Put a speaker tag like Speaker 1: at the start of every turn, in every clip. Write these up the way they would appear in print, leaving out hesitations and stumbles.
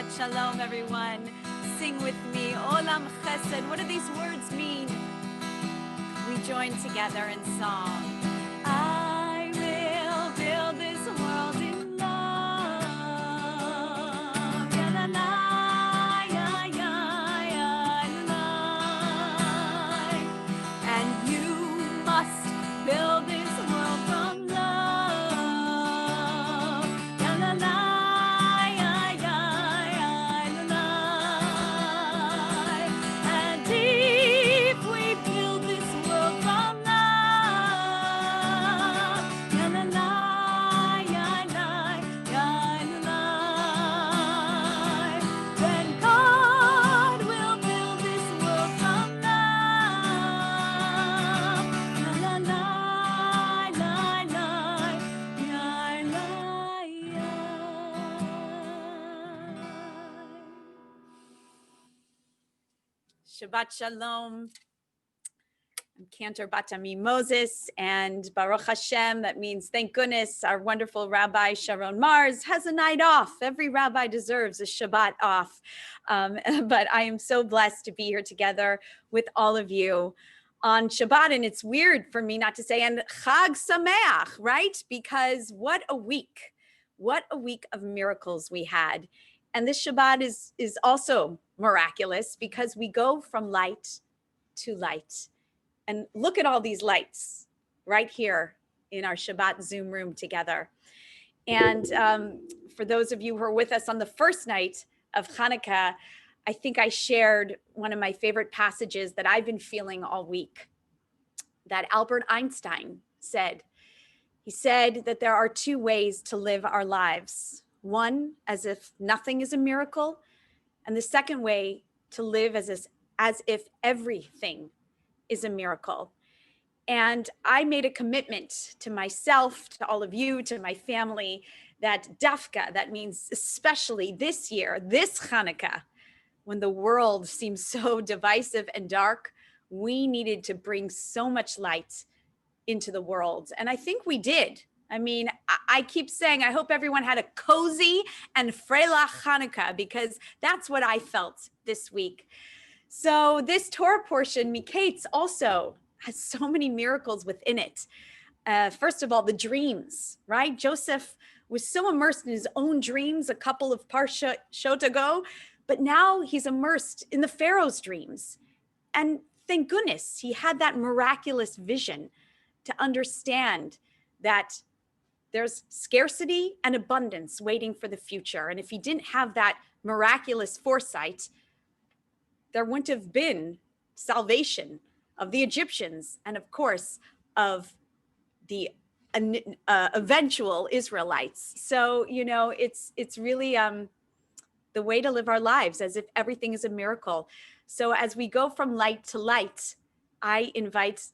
Speaker 1: Shabbat Shalom, everyone. Sing with me, Olam Chesed. What do these words mean? We join together in song. I will build this world in love. Ya la la, ya ya ya la. And you must build this world from love. Ya la la, ya ya ya la. And if we build this world from love, ya la la, ya la, ya la, then God will build this world from love. La la la, la la, ya la, ya. Shabbat Shalom. I'm Cantor Batami Moses, and Baruch Hashem, that means thank goodness, our wonderful Rabbi Sharon Mars has a night off. Every rabbi deserves a Shabbat off. But I am so blessed to be here together with all of you on Shabbat. And it's weird for me not to say, and Chag Sameach, right? Because what a week of miracles we had. And this Shabbat is also miraculous because we go from light to light. And look at all these lights right here in our Shabbat Zoom room together. And for those of you who are with us on the first night of Hanukkah, I think I shared one of my favorite passages that I've been feeling all week, that Albert Einstein said. He said that there are two ways to live our lives. One, as if nothing is a miracle, and the second way to live as if everything is a miracle. And I made a commitment to myself, to all of you, to my family, that dafka, that means especially this year, this Hanukkah, when the world seems so divisive and dark, we needed to bring so much light into the world. And I think we did. I mean, I keep saying, I hope everyone had a cozy and freilich Hanukkah, because that's what I felt this week. So this Torah portion, Miketz, also has so many miracles within it. First of all, the dreams, right? Joseph was so immersed in his own dreams a couple of parshot ago, but now he's immersed in the Pharaoh's dreams. And thank goodness he had that miraculous vision to understand that there's scarcity and abundance waiting for the future. And if he didn't have that miraculous foresight, there wouldn't have been salvation of the Egyptians and, of course, of the eventual Israelites. So, you know, it's really the way to live our lives, as if everything is a miracle. So as we go from light to light, I invite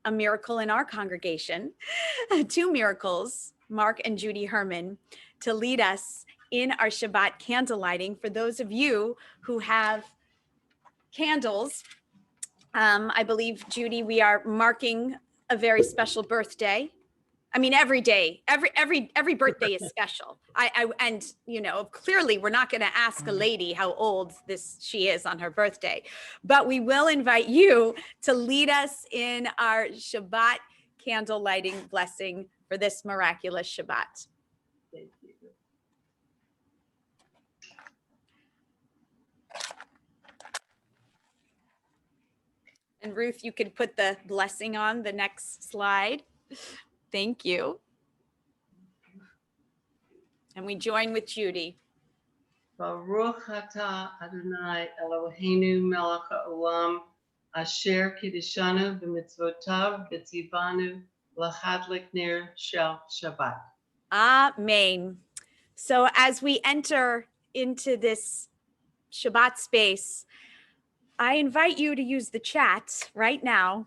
Speaker 1: a miracle in our congregation, two miracles, Mark and Judy Herman, to lead us in our Shabbat candle lighting. For those of you who have candles, I believe, Judy, we are marking a very special birthday. I mean, every day, every birthday is special. And you know, clearly we're not going to ask a lady how old she is on her birthday, but we will invite you to lead us in our Shabbat candle lighting blessing for this miraculous Shabbat.
Speaker 2: Thank you.
Speaker 1: And Ruth, you could put the blessing on the next slide. Thank you. And we join with Judy.
Speaker 2: Baruch atah Adonai Eloheinu melech haolam asher kiddushanu b'mitzvotav v'tzivanu l'chadlik ner shel Shabbat.
Speaker 1: Amen. So as we enter into this Shabbat space, I invite you to use the chat right now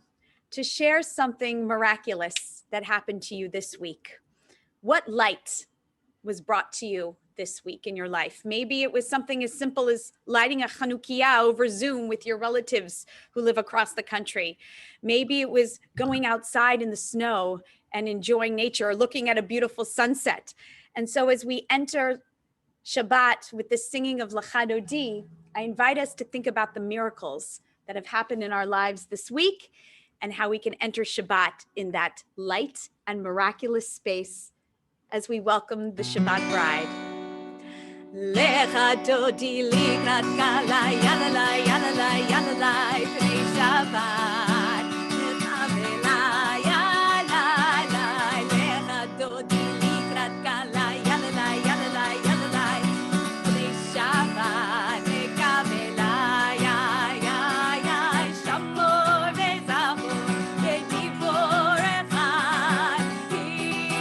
Speaker 1: to share something miraculous that happened to you this week. What light was brought to you this week in your life? Maybe it was something as simple as lighting a Chanukiah over Zoom with your relatives who live across the country. Maybe it was going outside in the snow and enjoying nature, or looking at a beautiful sunset. And so as we enter Shabbat, with the singing of Lecha Dodi, I invite us to think about the miracles that have happened in our lives this week and how we can enter Shabbat in that light and miraculous space as we welcome the Shabbat bride. Lecha Dodi likrat kala, yalalai, yalalai, yalalai, pnei Shabbat. Lecha velai, yalalai, lecha Dodi likrat kala, yalalai, yalalai, yalalai, pnei Shabbat. Lecha velai, yalalai, shamor vezavor, vedivor echad,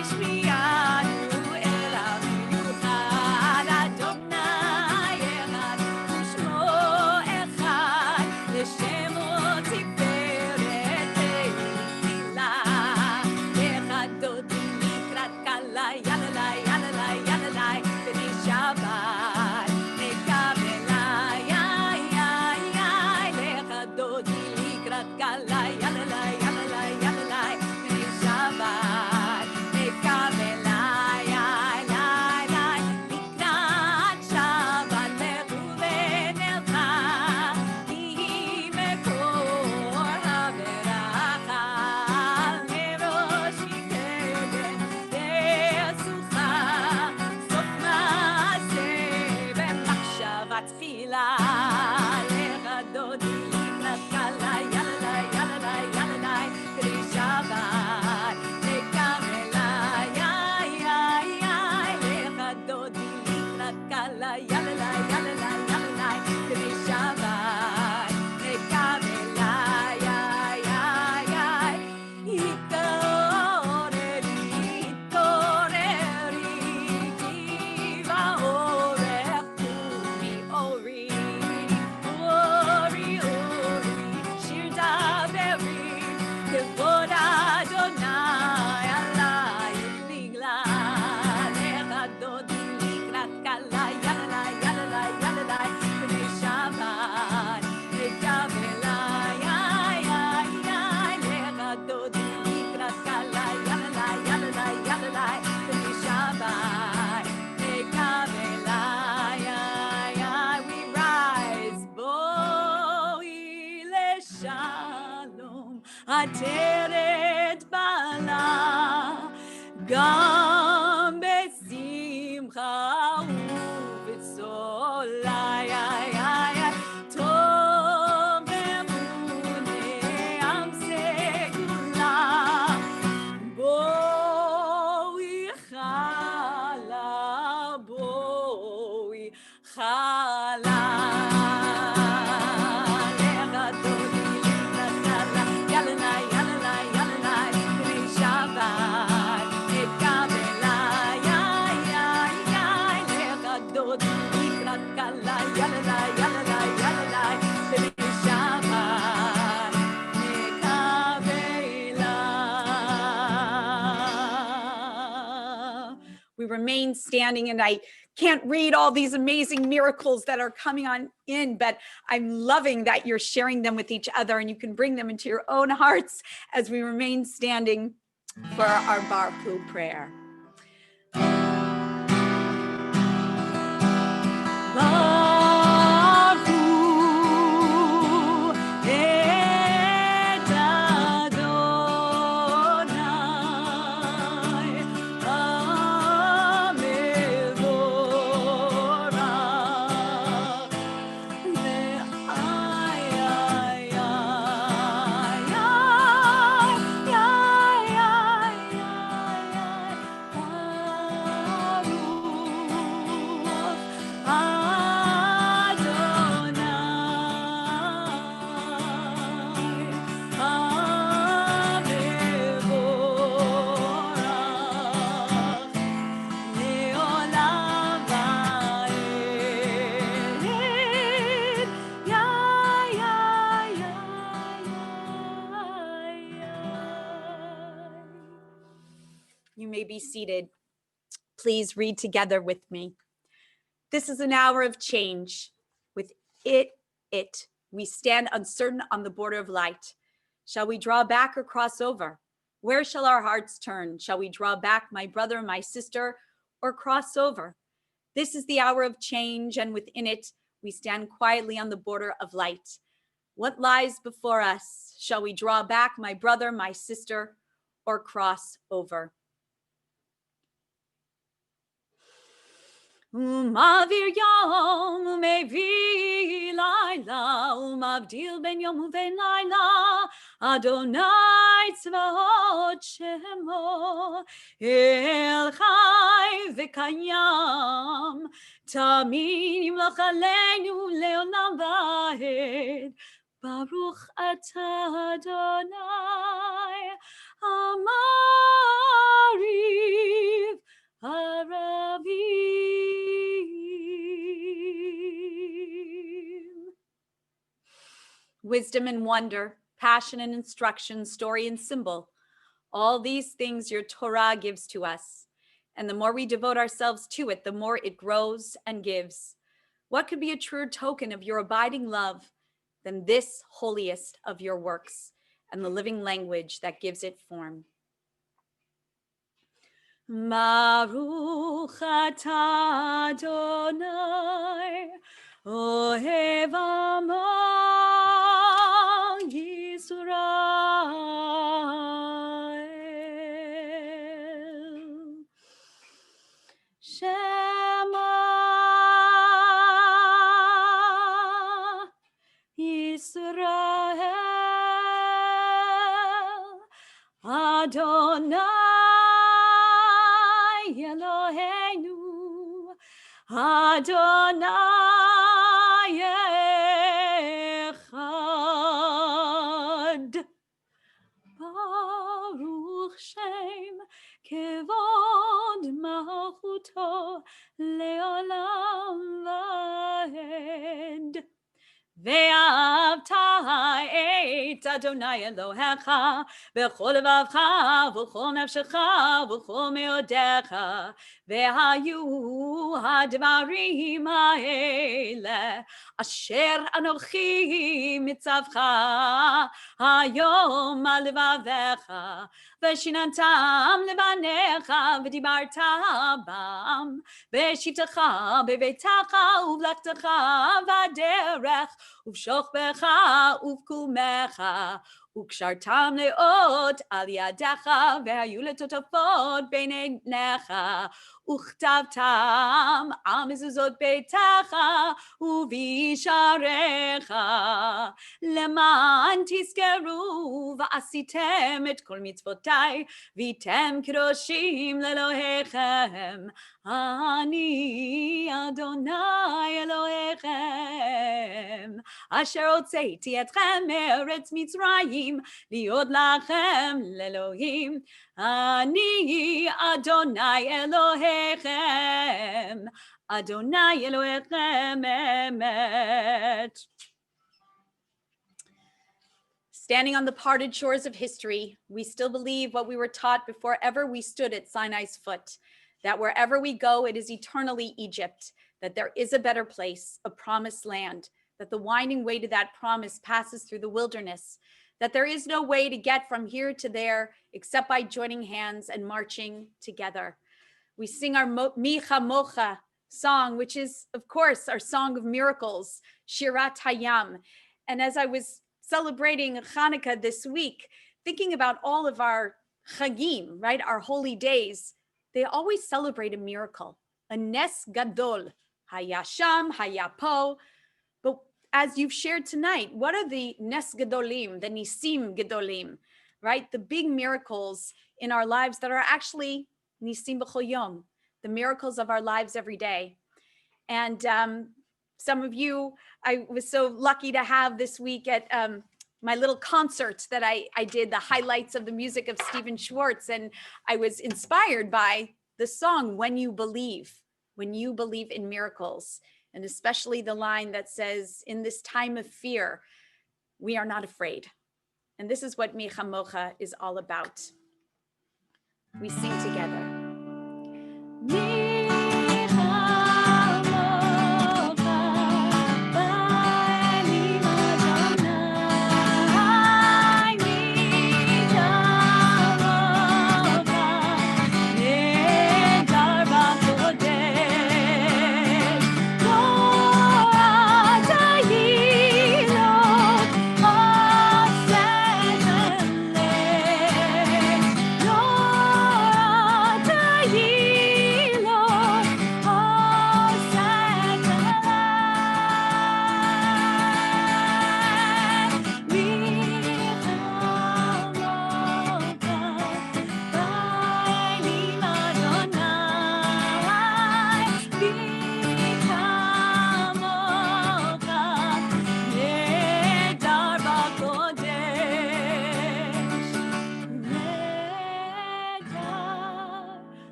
Speaker 1: ishmiyanu elav yuchad, Adonai echad, u'shmo echad, l'shemo tiferet te'ila. Lecha Dodi likrat kala, yalalai, yalalai, yalalai, pnei Shabbat. Lecha velai, lecha Dodi likrat kala, yalalai, yalalai, yalalai, pnei Shabbat. Lecha velai, likrat Shabbat lechu v'necha, ki mekor ha'veracha, merosh mikeden ve'sucha, sof ma'aseh v'machshavat tchila. Lecha Dodi likrat kala, yalalai, yalalai, yalalai, pnei Shabbat. Lecha velai, lecha Dodi likrat kala, yalalai, yalalai, yalalai, pnei Shabbat. Lecha velai, התעוררי, כי באורך קומי אורי, אורי, אורי, שיר דברי, כבוד אדוני עלייך בגלל. lecha Dodi likrat kala, yalalai, yalalai, yalalai, pnei Shabbat. Lecha velai, lecha Dodi likrat kala, yalalai, yalalai, yalalai, pnei Shabbat. Lecha velai, we rise, boi leshalom, ateret bala, גם בשמחה ובצולה, טוב אמוני עם סגולה, בואי חלה, בואי חלה. lecha Dodi likrat kala, yalalai, yalalai, yalalai, pnei Shabbat. Lecha velai, lecha Dodi likrat kala, yalalai, yalalai, yalalai, pnei Shabbat. Lecha velai. We remain standing, and I can't read all these amazing miracles that are coming on in, but I'm loving that you're sharing them with each other, and you can bring them into your own hearts as we remain standing for our Baruch Hu prayer. Baruch Hu et Adonai, You may be seated. Please read together with me. This is an hour of change. With it, we stand uncertain on the border of light. Shall we draw back or cross over? Where shall our hearts turn? Shall we draw back, my brother, my sister, or cross over? This is the hour of change, and within it, we stand quietly on the border of light. What lies before us? Shall we draw back, my brother, my sister, or cross over? Umavir yom umevi laila umavdil ben yom uven laila Adonai tzvaot shemo el chai v'kayam tamid yimloch aleinu leolam va'ed Baruch atah Adonai Amariv Aravim. Wisdom and wonder, passion and instruction, story and symbol. All these things your Torah gives to us. And the more we devote ourselves to it, the more it grows and gives. What could be a truer token of your abiding love than this holiest of your works and the living language that gives it form? Baruch atah Adonai ohev amo Yisrael Shema Yisrael Adonai Eloheinu Adonai Echad Baruch Shem Kevod Malchuto Leolam Vaed Ve'avta et Adonai Elohecha B'chol levavcha v'chol nefshecha v'chol meodecha Ve'hayu hadvarim ha'ele Asher anochi mitzavcha Hayom al levavecha Ve'shinantam levanecha V'dibarta bam Ve'shivtecha beveitacha uvlaktecha v'aderech Uv'shochbecha uv'kumecha Ukshartam leot al yadecha ve'hayu letotafot beineinecha Uchtavtam al mezuzot beitecha uvisharecha leman tizkeru va'asitem et kol mitzvotai v'item kedoshim lelohechem Ani Adonai Elohechem Asher hotzeiti etchem me'eretz Mitzrayim liot lachem le'Elohim Ani Adonai Elohechem Adonai Elohechem emet. Standing on the parted shores of history, we still believe what we were taught before ever we stood at Sinai's foot, that wherever we go, it is eternally Egypt, that there is a better place, a promised land, that the winding way to that promise passes through the wilderness, that there is no way to get from here to there except by joining hands and marching together. We sing our Micha Mocha song, which is, of course, our song of miracles, Shirat Hayam. And as I was celebrating Hanukkah this week, thinking about all of our Chagim, right, our holy days, they always celebrate a miracle, a Nes Gadol, Hayasham, Hayapo. But as you've shared tonight, what are the Nes Gadolim, the Nisim Gadolim, right? The big miracles in our lives that are actually Nisim B'chol Yom, the miracles of our lives every day. And some of you, I was so lucky to have this week at my little concert that I did, the highlights of the music of Stephen Schwartz. And I was inspired by the song, When You Believe in miracles. And especially the line that says, in this time of fear, we are not afraid. And this is what Micha Mocha is all about. We sing together.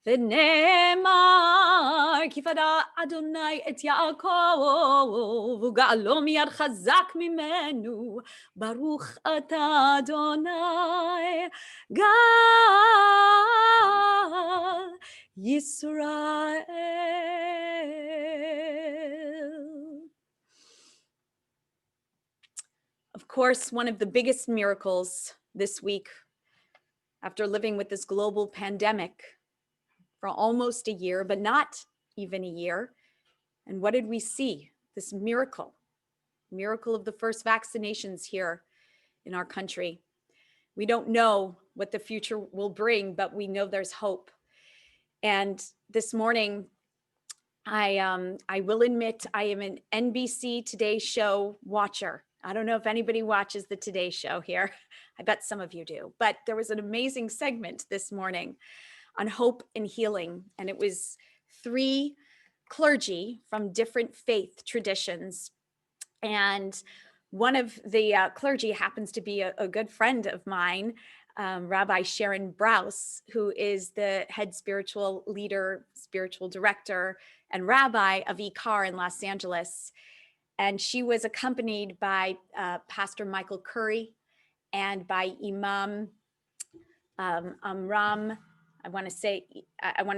Speaker 1: ונאמר, כי פדה אדוני את יעקב, וגאלו מיד חזק ממנו, ברוך אתה אדוני, גאל ישראל. Of course, one of the biggest miracles this week, after living with this global pandemic for almost a year, but not even a year. And what did we see? This miracle of the first vaccinations here in our country. We don't know what the future will bring, but we know there's hope. And this morning, I will admit I am an NBC Today Show watcher. I don't know if anybody watches the Today Show here. I bet some of you do. But there was an amazing segment this morning on hope and healing. And it was 3 clergy from different faith traditions. And one of the clergy happens to be a good friend of mine, Rabbi Sharon Brous, who is the head spiritual leader, spiritual director, and rabbi of Ikar in Los Angeles. And she was accompanied by Pastor Michael Curry and by Imam Amram, I want to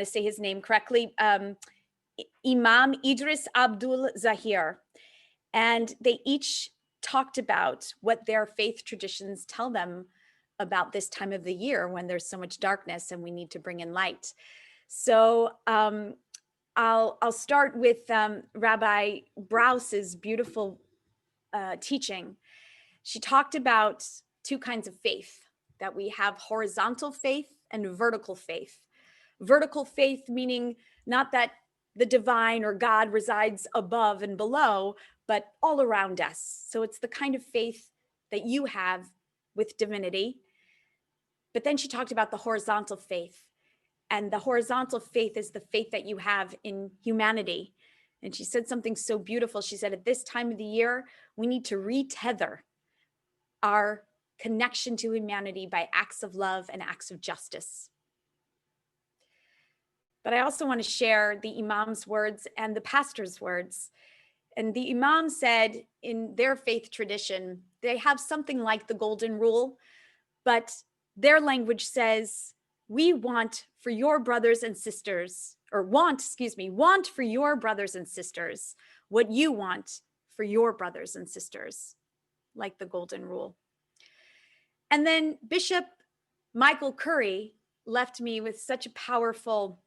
Speaker 1: say his name correctly, Imam Idris Abdul Zahir. And they each talked about what their faith traditions tell them about this time of the year when there's so much darkness and we need to bring in light. So I'll start with Rabbi Brous's beautiful teaching. She talked about 2 kinds of faith, that we have horizontal faith and vertical faith. Vertical faith meaning not that the divine or God resides above and below, but all around us. So it's the kind of faith that you have with divinity. But then she talked about the horizontal faith. And the horizontal faith is the faith that you have in humanity. And she said something so beautiful. She said, at this time of the year, we need to retether our connection to humanity by acts of love and acts of justice. But I also want to share the Imam's words and the pastor's words. And the Imam said in their faith tradition, they have something like the golden rule, but their language says, we want for your brothers and sisters, or want for your brothers and sisters what you want for your brothers and sisters, like the golden rule. And then Bishop Michael Curry left me with such a powerful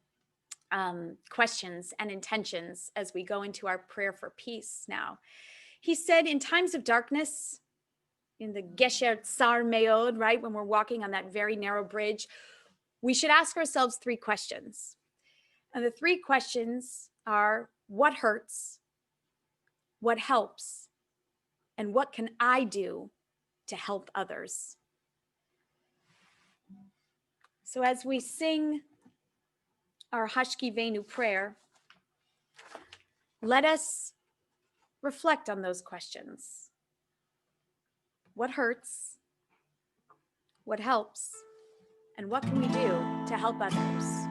Speaker 1: questions and intentions as we go into our prayer for peace now. He said, in times of darkness, in the Gesher Tsar Meod, right, when we're walking on that very narrow bridge, we should ask ourselves 3 questions. And the 3 questions are, what hurts, what helps, and what can I do to help others? So as we sing our Hashkivenu prayer, let us reflect on those questions. What hurts? What helps? And what can we do to help others?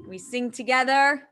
Speaker 1: We sing together.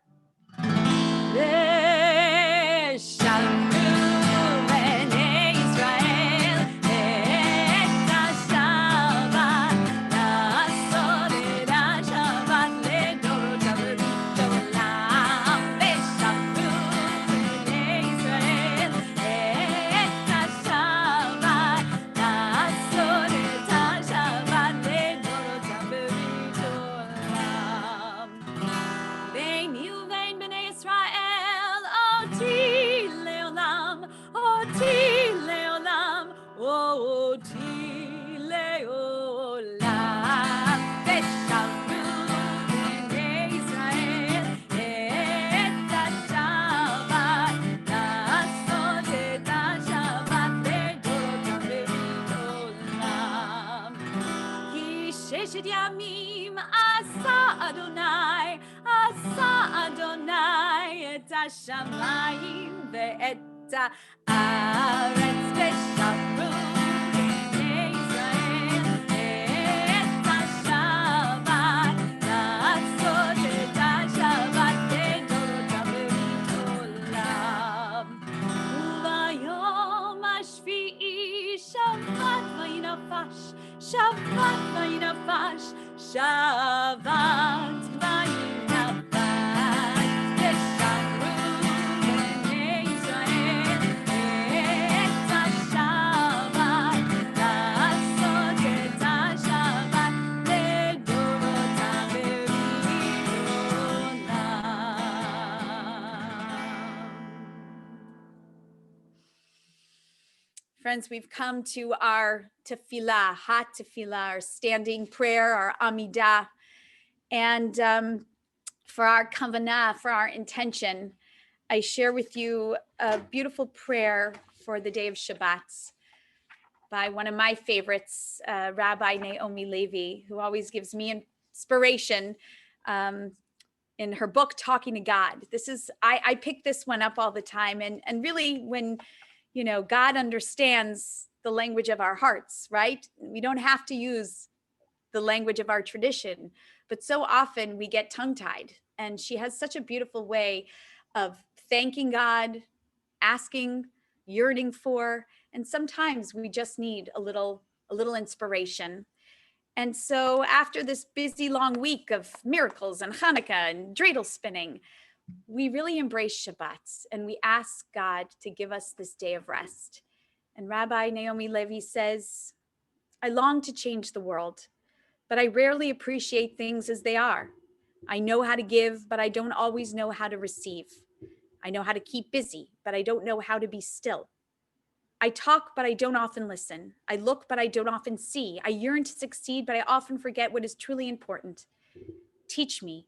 Speaker 1: Yamim asa Adonai et hashamayim ve'et haaretz v'shamru b'nei Yisrael et hashabat la'asot et hashabat le'dorotav le'olam u'bayom hashvi'i shavat vayinafash Shabbat vayinafash, Shabbat vayinafash, v'shamru b'nei Yisrael et hashabat, la'asot et hashabat le'dorotav le'olam. Friends, we've come to our tefillah, hot tefillah, our standing prayer, our amidah. And for our kavanah, for our intention, I share with you a beautiful prayer for the day of Shabbat by one of my favorites, Rabbi Naomi Levi, who always gives me inspiration in her book, Talking to God. I pick this one up all the time. And really when God understands the language of our hearts, right? We don't have to use the language of our tradition, but so often we get tongue-tied. And she has such a beautiful way of thanking God, asking, yearning for, and sometimes we just need a little inspiration. And so after this busy long week of miracles and Hanukkah and dreidel spinning, we really embrace Shabbat and we ask God to give us this day of rest. And Rabbi Naomi Levi says, I long to change the world, but I rarely appreciate things as they are. I know how to give, but I don't always know how to receive. I know how to keep busy, but I don't know how to be still. I talk, but I don't often listen. I look, but I don't often see. I yearn to succeed, but I often forget what is truly important. Teach me,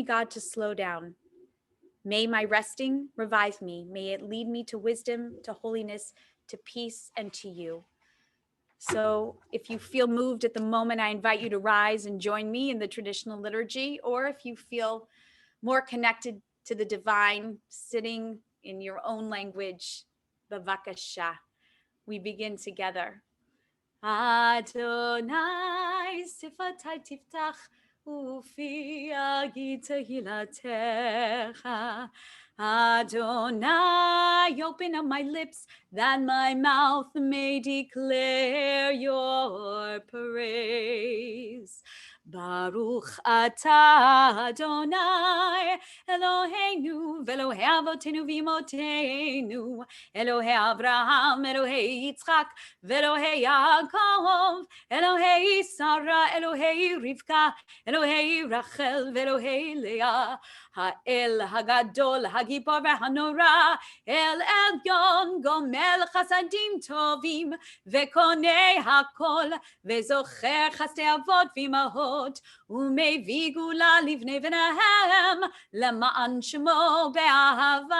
Speaker 1: God, to slow down. May my resting revive me. May it lead me to wisdom, to holiness, to peace, and to you. So if you feel moved at the moment, I invite you to rise and join me in the traditional liturgy, or if you feel more connected to the divine, sitting in your own language, bavakasha. We begin together. Adonai sifatai tiftach ufi yagid tehilatecha. Adonai, open up my lips that my mouth may declare your praise. Baruch atah Adonai, Eloheinu, v'Elohei avotenu v'imotenu, Elohei Avraham, Elohei Yitzchak, v'Elohei Yaakov, Elohei Sarah, Elohei Rivka, Elohei Rachel, v'Elohei Leah, Ha'el Hagadol, Hagipor v'Hanora, El Elyon, Gomel Chasadim Tovim, v'Konei Hakol, v'Zocher Chasdei Avot v'Imahot, ומביא גאולה לבני בניהם, למען שמו באהבה.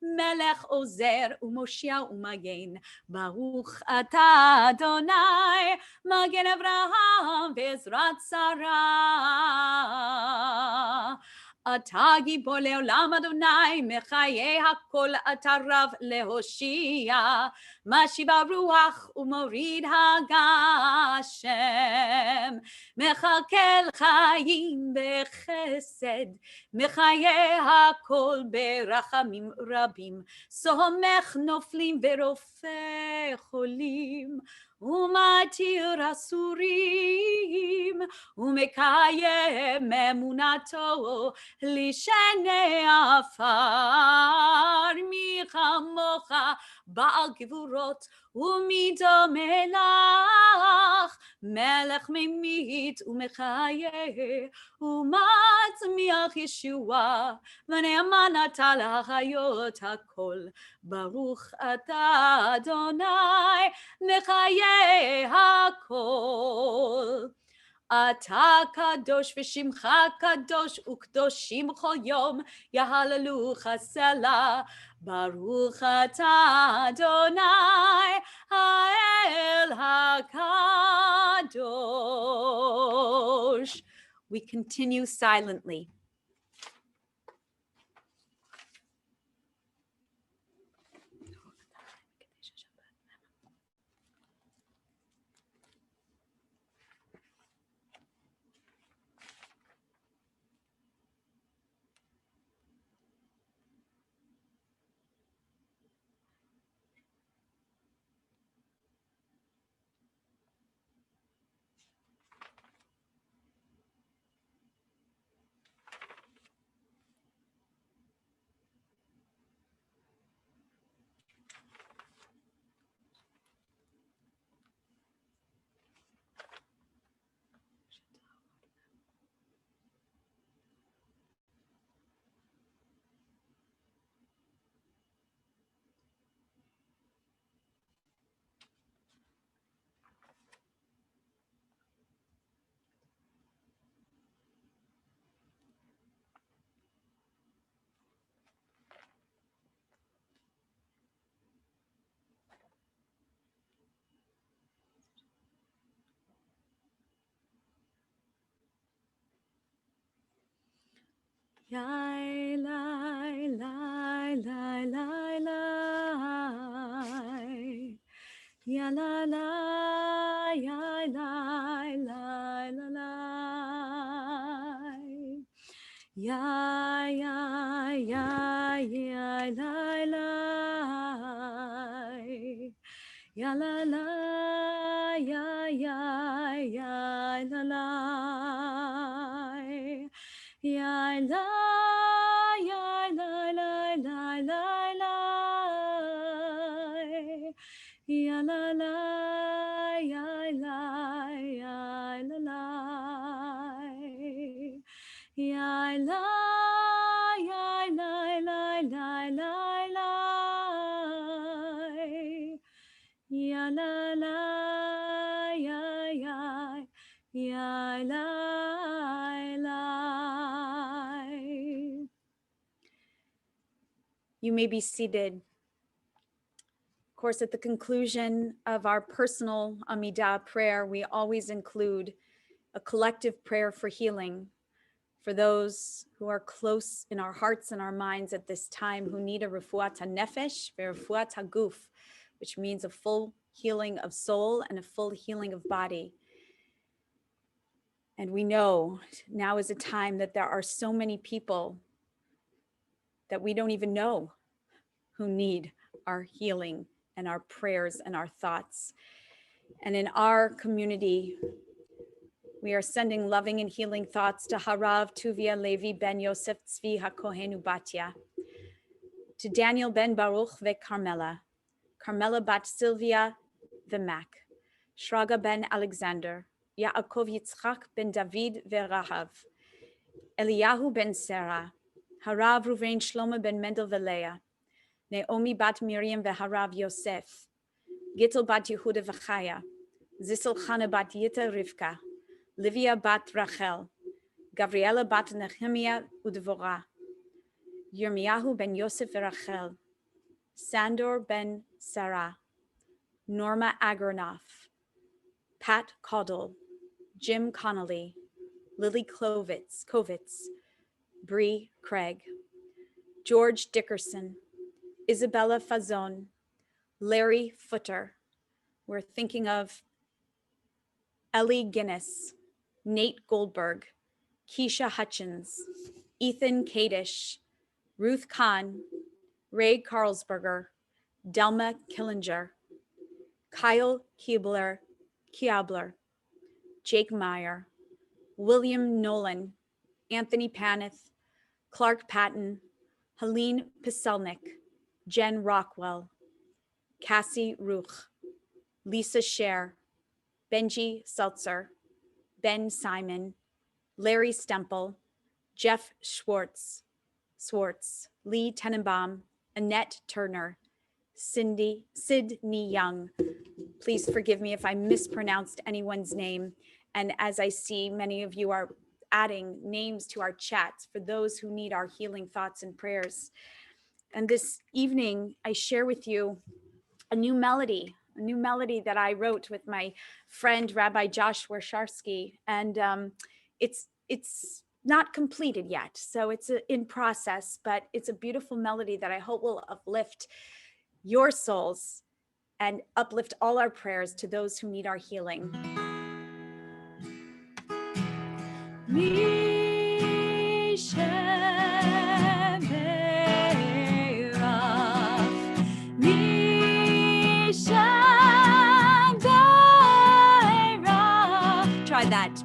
Speaker 1: מלך עוזר ומושיע ומגן, ברוך אתה אדוני, מגן אברהם בעזרת שרה. אתה גיבור לעולם אדוני, מחיי הכל אתה רב להושיע, משיב הרוח ומוריד הגשם, מכלכל חיים בחסד, מחיי הכל ברחמים רבים, סומך נופלים ורופא חולים, ומתיר אסורים, ומקיים אמונתו לשני עפר. מי כמוך בעל גבורות ומדומה לך, מלך ממית ומחיה ומצמיח ישועה, ונאמן אתה להחיות הכל. ברוך אתה אדוני מחיי הכל. אתה קדוש ושמך קדוש, וקדושים כל יום יהללוך סלה. ברוך אתה אדוני האל הקדוש. We continue silently. Lai, lai, lai, lai, lai, lai. Ya la la, ya la la la la. Ya ya ya ya la la. Ya la la, ya ya ya la la. Ya la ya la la la la la. Ya la la ya la ya la la. Ya la ya la la la la la. Ya la la ya ya ya la la. You may be seated. Of course, at the conclusion of our personal Amidah prayer, we always include a collective prayer for healing for those who are close in our hearts and our minds at this time, who need a refuat hanefesh ve'refuat haguf, which means a full healing of soul and a full healing of body. And we know now is a time that there are so many people that we don't even know who need our healing and our prayers and our thoughts. And in our community, we are sending loving and healing thoughts to Harav Tuvia Levi ben Yosef Tzvi HaKohen Ubatya, to Daniel ben Baruch ve Carmela, Carmela bat Sylvia the Mac, Shraga ben Alexander, Yaakov Yitzchak ben David ve Rahav, Eliyahu ben Sarah, Harav Ruvain Shlomo ben Mendel Velea, Naomi bat Miriam ve Harav Yosef, Gittel bat Yehuda v'Chaya, Zissel Chana bat Yita Rivka, Livia bat Rachel, Gavriela bat Nehemiah Udvorah, Yirmiyahu ben Yosef v'Rachel, Sandor ben Sarah, Norma Agronoff, Pat Caudle, Jim Connolly, Lily Kovitz, Bree Craig, George Dickerson, Isabella Fazon, Larry Footer. We're thinking of Ellie Guinness, Nate Goldberg, Keisha Hutchins, Ethan Kadish, Ruth Kahn, Ray Carlsberger, Delma Killinger, Kyle Kiabler, Jake Meyer, William Nolan, Anthony Paneth, Clark Patton, Helene Piselnik, Jen Rockwell, Cassie Ruch, Lisa Scher, Benji Seltzer, Ben Simon, Larry Stemple, Jeff Schwartz, Lee Tenenbaum, Annette Turner, Sydney Young. Please forgive me if I mispronounced anyone's name. And as I see, many of you are adding names to our chats for those who need our healing thoughts and prayers. And this evening, I share with you a new melody that I wrote with my friend, Rabbi Josh Warsharsky. And it's not completed yet, so it's in process, but it's a beautiful melody that I hope will uplift your souls and uplift all our prayers to those who need our healing. Try that.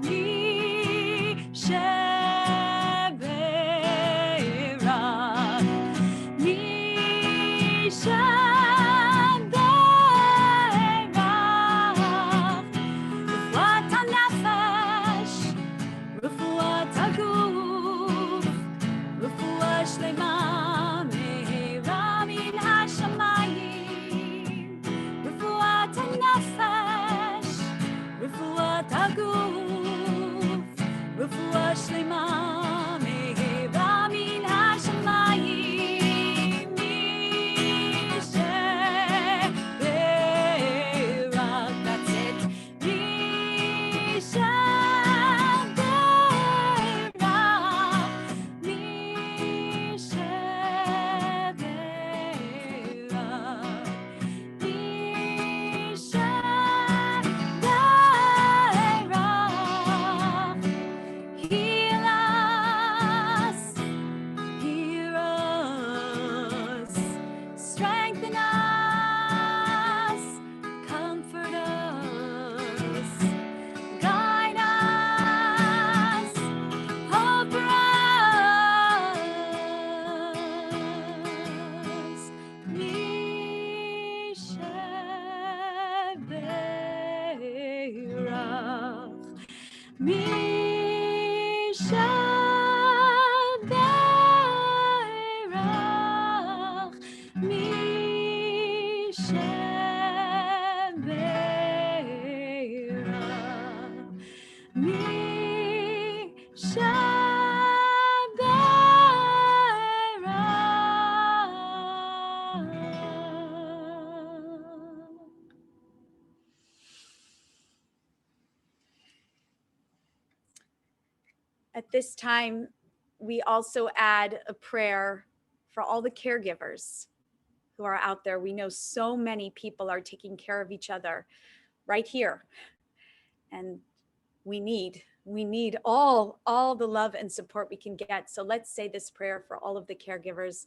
Speaker 1: At this time, we also add a prayer for all the caregivers who are out there. We know so many people are taking care of each other right here. And we need all the love and support we can get. So let's say this prayer for all of the caregivers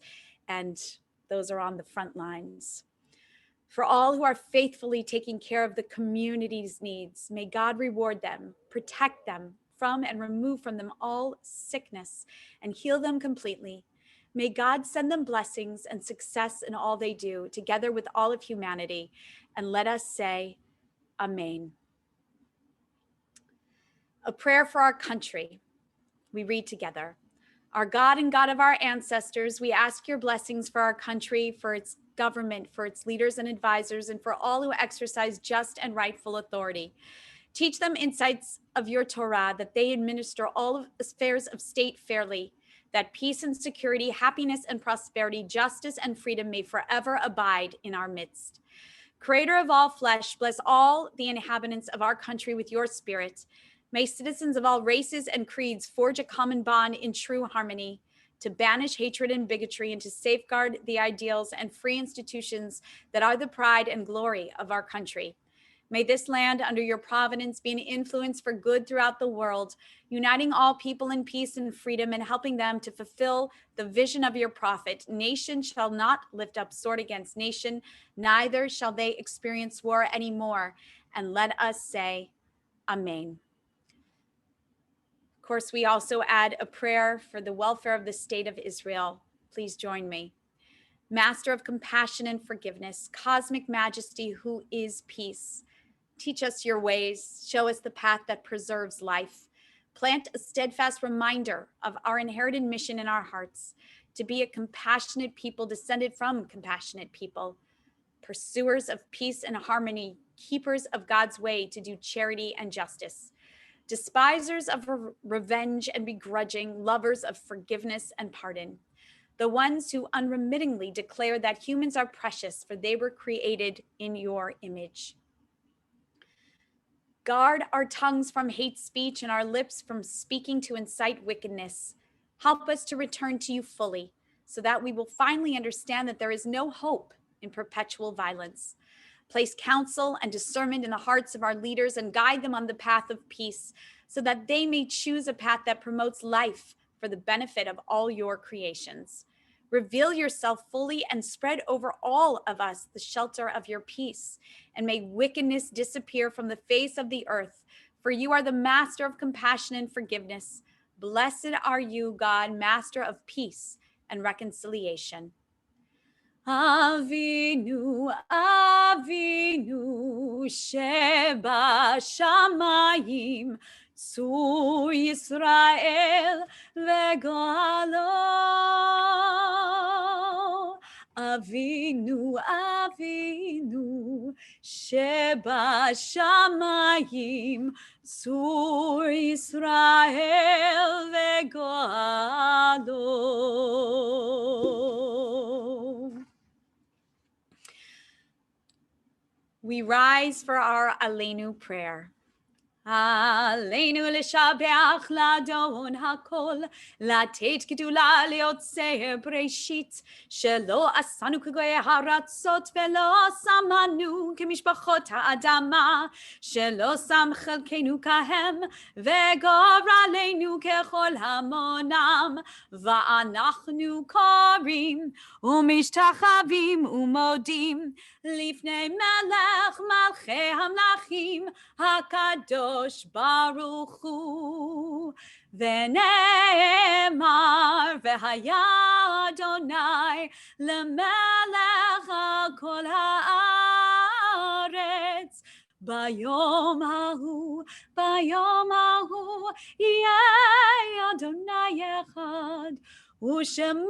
Speaker 1: and those are on the front lines. For all who are faithfully taking care of the community's needs, may God reward them, protect them from and remove from them all sickness and heal them completely. May God send them blessings and success in all they do, together with all of humanity. And let us say, Amen. A prayer for our country. We read together. Our God and God of our ancestors, we ask your blessings for our country, for its government, for its leaders and advisors, and for all who exercise just and rightful authority. Teach them insights of your Torah, that they administer all of affairs of state fairly, that peace and security, happiness and prosperity, justice and freedom may forever abide in our midst. Creator of all flesh, bless all the inhabitants of our country with your spirit. May citizens of all races and creeds forge a common bond in true harmony to banish hatred and bigotry and to safeguard the ideals and free institutions that are the pride and glory of our country. May this land under your providence be an influence for good throughout the world, uniting all people in peace and freedom and helping them to fulfill the vision of your prophet. Nation shall not lift up sword against nation, neither shall they experience war anymore. And let us say, Amen. Of course, we also add a prayer for the welfare of the state of Israel. Please join me. Master of compassion and forgiveness, cosmic majesty who is peace, teach us your ways, show us the path that preserves life. Plant a steadfast reminder of our inherited mission in our hearts to be a compassionate people descended from compassionate people, pursuers of peace and harmony, keepers of God's way to do charity and justice, despisers of revenge and begrudging, lovers of forgiveness and pardon, the ones who unremittingly declare that humans are precious, for they were created in your image. Guard our tongues from hate speech and our lips from speaking to incite wickedness. Help us to return to you fully, so that we will finally understand that there is no hope in perpetual violence. Place counsel and discernment in the hearts of our leaders and guide them on the path of peace, so that they may choose a path that promotes life for the benefit of all your creations. Reveal yourself fully and spread over all of us the shelter of your peace, and may wickedness disappear from the face of the earth, for you are the master of compassion and forgiveness. Blessed are you, God, master of peace and reconciliation. Avinu, Avinu, Sheba Shamayim, Tzur Yisrael Vegalo. Avinu, Avinu, Sheba Shamayim, Tzur Yisrael Vegalo. We rise for our Aleinu prayer. Aleinu l'shabeach l'adon hakol, לתת גדולה ליוצא בראשית, שלא עשנו כגויי הארצות ולא שמנו כמשפחות האדמה, שלא שם חלקנו כהם וגורלנו ככל המונם, ואנחנו קוראים ומשתחווים ומודים לפני מלך מלכי המלכים הקדוש ברוך הוא. ונאמר והיה אדוני למלך על כל הארץ, ביום ההוא יהיה אדוני אחד, ושמו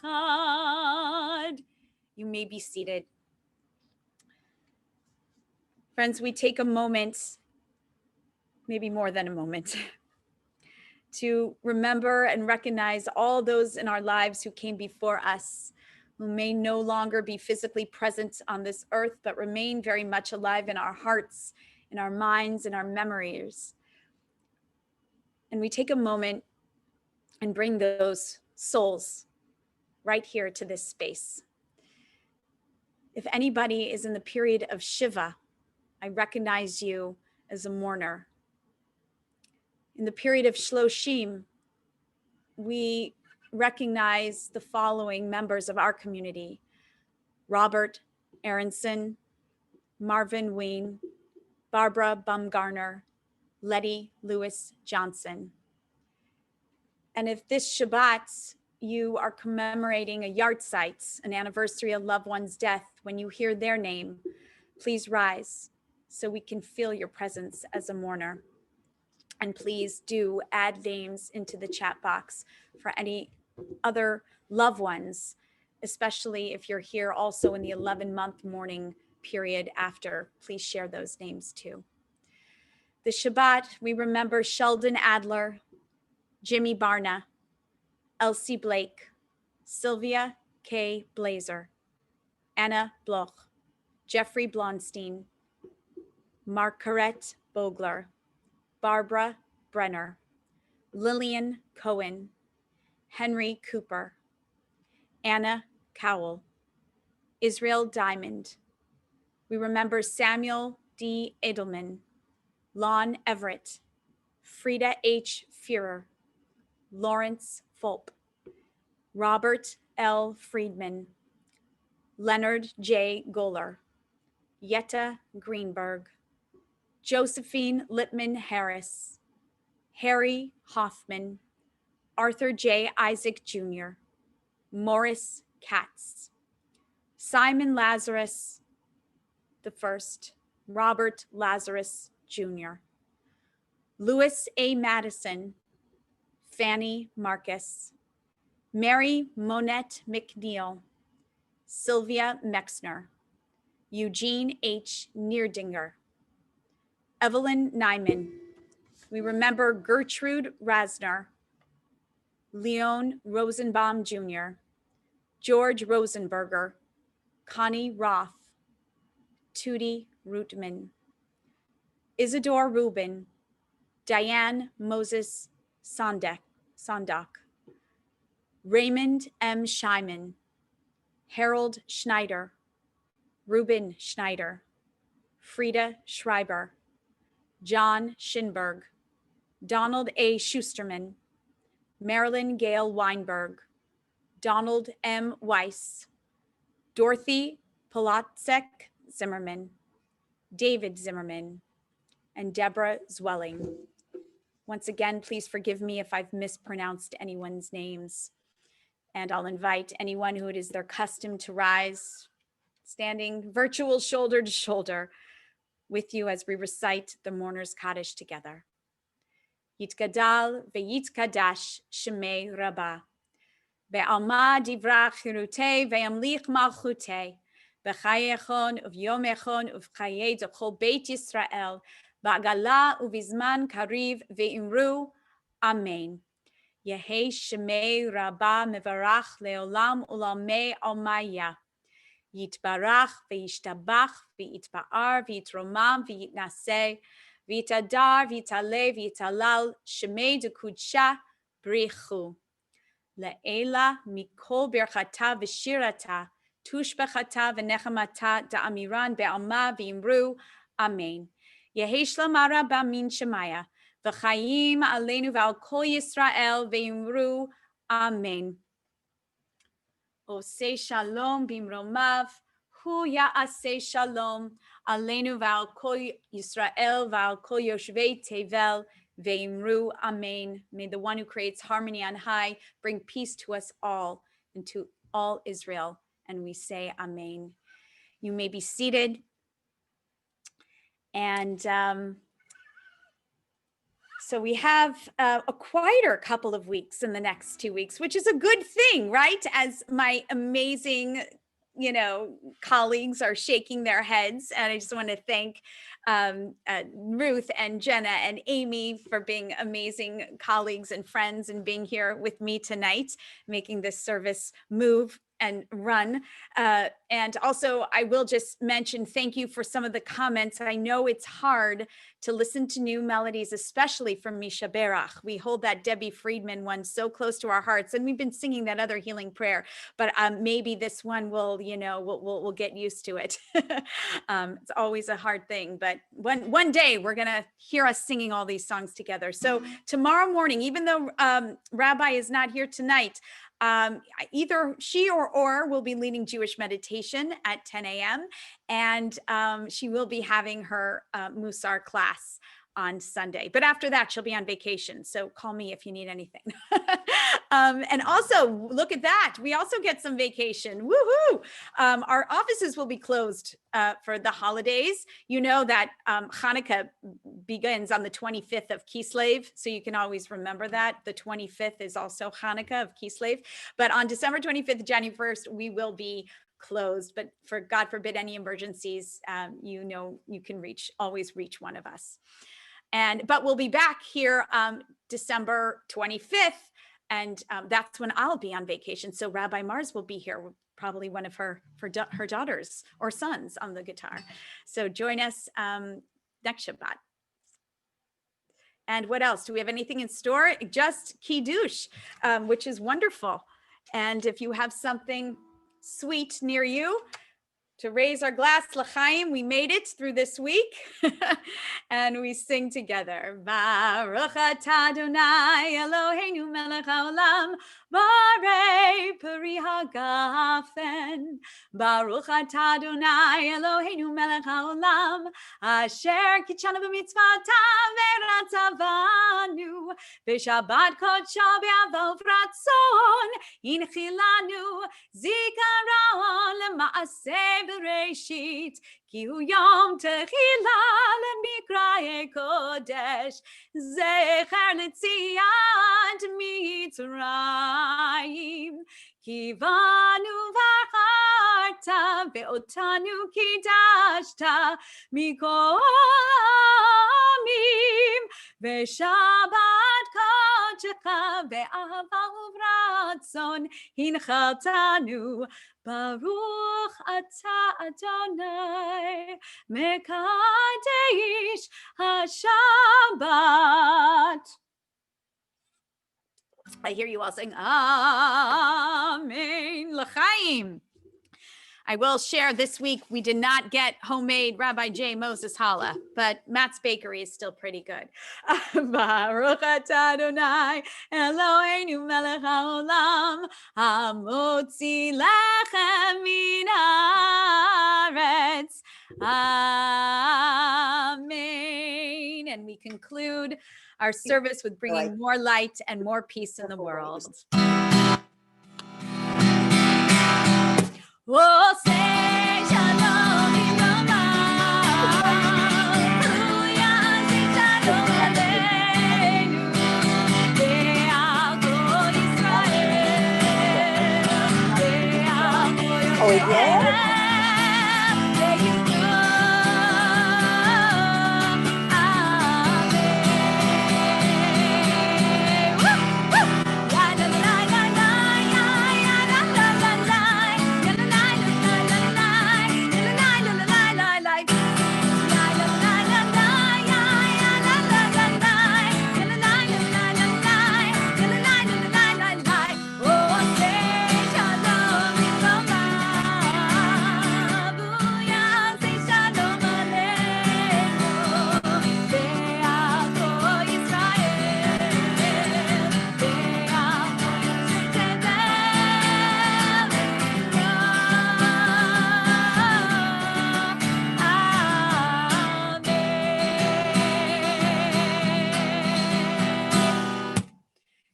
Speaker 1: אחד. You may be seated. Friends, we take a moment, maybe more than a moment, to remember and recognize all those in our lives who came before us, who may no longer be physically present on this earth, but remain very much alive in our hearts, in our minds, in our memories. And we take a moment and bring those souls right here to this space. If anybody is in the period of Shiva, I recognize you as a mourner. In the period of Shloshim, we recognize the following members of our community: Robert Aronson, Marvin Ween, Barbara Bumgarner, Letty Lewis Johnson. And if this Shabbat you are commemorating a yahrzeit, an anniversary of loved one's death, when you hear their name, please rise so we can feel your presence as a mourner. And please do add names into the chat box for any other loved ones, especially if you're here also in the 11-month mourning period after. Please share those names too. The Shabbat, we remember Sheldon Adler, Jimmy Barna, Elsie Blake, Sylvia K. Blazer, Anna Bloch, Jeffrey Blonstein, Margaret Bogler, Barbara Brenner, Lillian Cohen, Henry Cooper, Anna Cowell, Israel Diamond. We remember Samuel D. Edelman, Lon Everett, Frida H. Führer, Lawrence Fulp, Robert L. Friedman, Leonard J. Goller, Yetta Greenberg, Josephine Lippman Harris, Harry Hoffman, Arthur J. Isaac Jr., Morris Katz, Simon Lazarus I, Robert Lazarus Jr., Louis A. Madison, Fanny Marcus, Mary Monette McNeil, Sylvia Mexner, Eugene H. Neerdinger, Evelyn Nyman. We remember Gertrude Rasner, Leon Rosenbaum Jr., George Rosenberger, Connie Roth, Tootie Rootman, Isidore Rubin, Diane Moses Sondak, Raymond M. Scheiman, Harold Schneider, Ruben Schneider, Frida Schreiber, John Schinberg, Donald A. Schusterman, Marilyn Gale Weinberg, Donald M. Weiss, Dorothy Polatsek Zimmerman, David Zimmerman, and Deborah Zwelling. Once again, please forgive me if I've mispronounced anyone's names. And I'll invite anyone who it is their custom to rise, standing virtual shoulder to shoulder with you as we recite the Mourner's Kaddish together. Yitgadal ve'yitkadash shemei Rabbah. Ve'alma divrach hirutei ve'amlich malchutei. B'chayechon uv'yomechon uv'chayei d'chol Beit Yisrael. Ba'gala uvizman kariv ve'imru. Amen. Yehei shemei Rabbah mevarach leolam ulamei almaya. Yitbarach ve'yishtabach ve'yitpa'ar ve'yitromam ve'yitnaseh. V'yitadar v'yitaleh v'yitalal shemei d'kudsha brichu. Le'ela mikol birchata v'shirata tushbechata v'nechamata da'amiran be'alma v'imru. Amen. Yehi shlama rabba min shemaya v'chayim aleinu v'al kol Yisrael v'imru. Amen. Oseh shalom bimromav hu ya'aseh shalom aleinu v'al kol Yisrael v'al kol yoshvei tevel ve'imru. Amen. May the one who creates harmony on high bring peace to us all and to all Israel. And we say amen. You may be seated. And so we have a quieter couple of weeks in the next 2 weeks, which is a good thing, right? As my amazing, colleagues are shaking their heads. And I just want to thank Ruth and Jenna and Amy for being amazing colleagues and friends and being here with me tonight, making this service move and run. And also, I will just mention thank you for some of the comments. I know it's hard to listen to new melodies, especially from Misha Berach. We hold that Debbie Friedman one so close to our hearts, and we've been singing that other healing prayer. But maybe this one will, we'll get used to it. It's always a hard thing, but one day we're gonna hear us singing all these songs together. So tomorrow morning, even though Rabbi is not here tonight, either she or will be leading Jewish meditation at 10 a.m. and she will be having her Musar class on Sunday. But after that, she'll be on vacation. So call me if you need anything. And also, look at that. We also get some vacation. Woohoo! Our offices will be closed for the holidays. You know that Hanukkah begins on the 25th of Kislev. So you can always remember that. The 25th is also Hanukkah of Kislev. But on December 25th, January 1st, we will be closed. But for God forbid any emergencies, you can always reach one of us. But we'll be back here December 25th, and that's when I'll be on vacation. So Rabbi Mars will be here. probably one of her daughters or sons on the guitar. So join us next Shabbat. And what else? Do we have anything in store? Just Kiddush, which is wonderful. And if you have something sweet near you, to raise our glass l'chaim, we made it through this week, and we sing together. Baruch atah Adonai Eloheinu melech haolam, barei peri hagafen. Baruch atah Adonai Eloheinu melech haolam, asher kitshanu b'mitzvotav v'ratzavanu, b'shabbat kodsho b'avov ratzon, inchilanu zikaron l'maaseh Bereshit, ki hu yom techila lemikra kodesh, zecher letziat Mitzrayim, ki vanu v'acharta ve'otanu kidashta mikol amim, ve'shabbat kodecha ve'ahava uvratzon hinchaltanu. Baruch atah Adonai mekadesh haShabbat. I hear you all saying Amen. L'chaim. I will share this week, we did not get homemade Rabbi J. Moses challah, but Matt's Bakery is still pretty good. Baruch atah Adonai Eloheinu melech haolam, hamotzi lechem min haaretz. Amen. And we conclude our service with bringing more light and more peace in the world. Oh, say shalom
Speaker 3: Oh, yeah.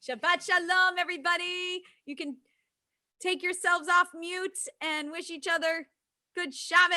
Speaker 1: Shabbat shalom, everybody. You can take yourselves off mute and wish each other good Shabbos.